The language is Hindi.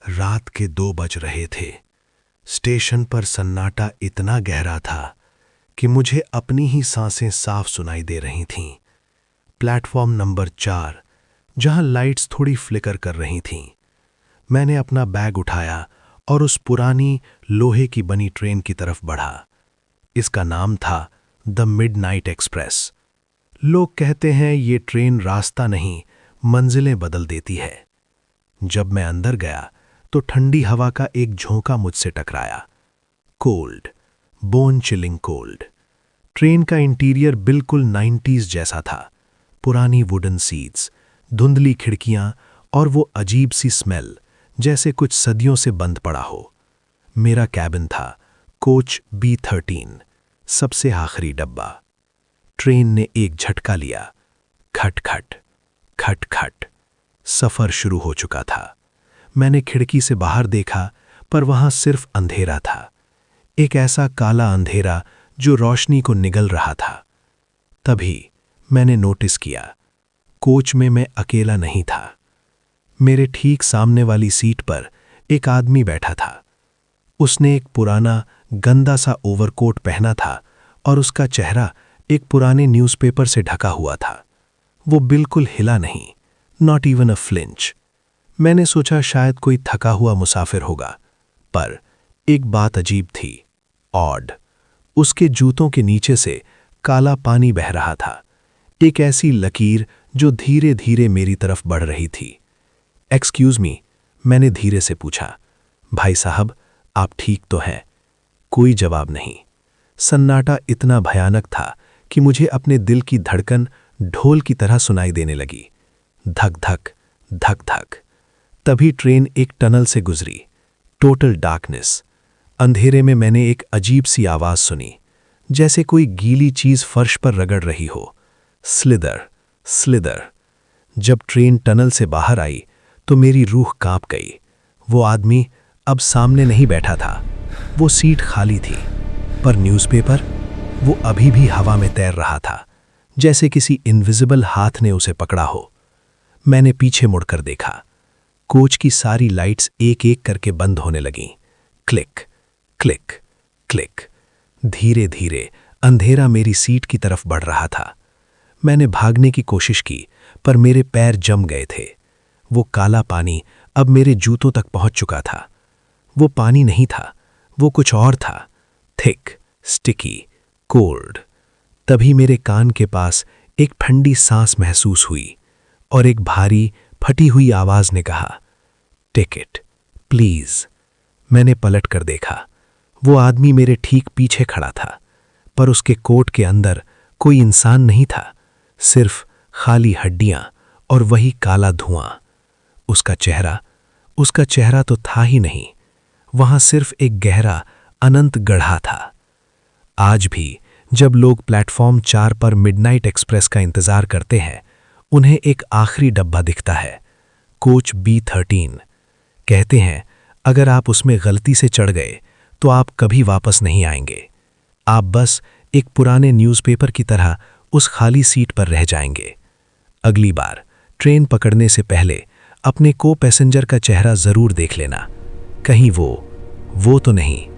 रात के 2 बज रहे थे। स्टेशन पर सन्नाटा इतना गहरा था कि मुझे अपनी ही सांसें साफ सुनाई दे रही थीं। प्लेटफॉर्म नंबर 4, जहां लाइट्स थोड़ी फ्लिकर कर रही थीं, मैंने अपना बैग उठाया और उस पुरानी लोहे की बनी ट्रेन की तरफ बढ़ा। इसका नाम था द मिडनाइट एक्सप्रेस। लोग कहते हैं ये ट्रेन रास्ता नहीं, मंजिलें बदल देती है। जब मैं अंदर गया तो ठंडी हवा का एक झोंका मुझसे टकराया। Cold, bone chilling cold. Train का इंटीरियर बिल्कुल 90s जैसा था। पुरानी वुडन सीट्स, धुंधली खिड़कियां और वो अजीब सी स्मेल, जैसे कुछ सदियों से बंद पड़ा हो। मेरा कैबिन था कोच B13, सबसे आखिरी डब्बा। ट्रेन ने एक झटका लिया। खट खट खट खट। सफर शुरू हो चुका था। मैंने खिड़की से बाहर देखा, पर वहां सिर्फ अंधेरा था। एक ऐसा काला अंधेरा जो रोशनी को निगल रहा था। तभी मैंने नोटिस किया, कोच में मैं अकेला नहीं था। मेरे ठीक सामने वाली सीट पर एक आदमी बैठा था। उसने एक पुराना गंदा सा ओवरकोट पहना था और उसका चेहरा एक पुराने न्यूज़पेपर से ढका हुआ था। वो बिल्कुल हिला नहीं, नॉट इवन अ फ्लिंच। मैंने सोचा शायद कोई थका हुआ मुसाफिर होगा, पर एक बात अजीब थी, ऑड। उसके जूतों के नीचे से काला पानी बह रहा था, एक ऐसी लकीर जो धीरे धीरे मेरी तरफ बढ़ रही थी। एक्सक्यूज मी, मैंने धीरे से पूछा। भाई साहब, आप ठीक तो हैं? कोई जवाब नहीं। सन्नाटा इतना भयानक था कि मुझे अपने दिल की धड़कन ढोल की तरह सुनाई देने लगी। धक धक धक धक। तभी ट्रेन एक टनल से गुजरी। Total darkness. अंधेरे में मैंने एक अजीब सी आवाज सुनी, जैसे कोई गीली चीज फर्श पर रगड़ रही हो। Slither slither. जब ट्रेन टनल से बाहर आई तो मेरी रूह कांप गई। वो आदमी अब सामने नहीं बैठा था। वो सीट खाली थी, पर न्यूज़पेपर, वो अभी भी हवा में तैर रहा था, जैसे किसी इनविजिबल हाथ ने उसे पकड़ा हो। मैंने पीछे मुड़कर देखा। कोच की सारी लाइट्स एक एक करके बंद होने लगीं। Click click click. धीरे धीरे अंधेरा मेरी सीट की तरफ बढ़ रहा था। मैंने भागने की कोशिश की, पर मेरे पैर जम गए थे। वो काला पानी अब मेरे जूतों तक पहुंच चुका था। वो पानी नहीं था, वो कुछ और था। Thick, sticky, cold. तभी मेरे कान के पास एक ठंडी सांस महसूस हुई और एक भारी फटी हुई आवाज ने कहा, टिकट प्लीज। मैंने पलट कर देखा। वो आदमी मेरे ठीक पीछे खड़ा था, पर उसके कोट के अंदर कोई इंसान नहीं था, सिर्फ खाली हड्डियां और वही काला धुआं। उसका चेहरा तो था ही नहीं, वहां सिर्फ एक गहरा अनंत गड्ढा था। आज भी जब लोग प्लेटफॉर्म 4 पर मिडनाइट एक्सप्रेस का इंतजार करते हैं, उन्हें एक आखिरी डब्बा दिखता है, कोच B13। कहते हैं अगर आप उसमें गलती से चढ़ गए तो आप कभी वापस नहीं आएंगे। आप बस एक पुराने न्यूज़पेपर की तरह उस खाली सीट पर रह जाएंगे। अगली बार ट्रेन पकड़ने से पहले अपने को पैसेंजर का चेहरा जरूर देख लेना, कहीं वो तो नहीं।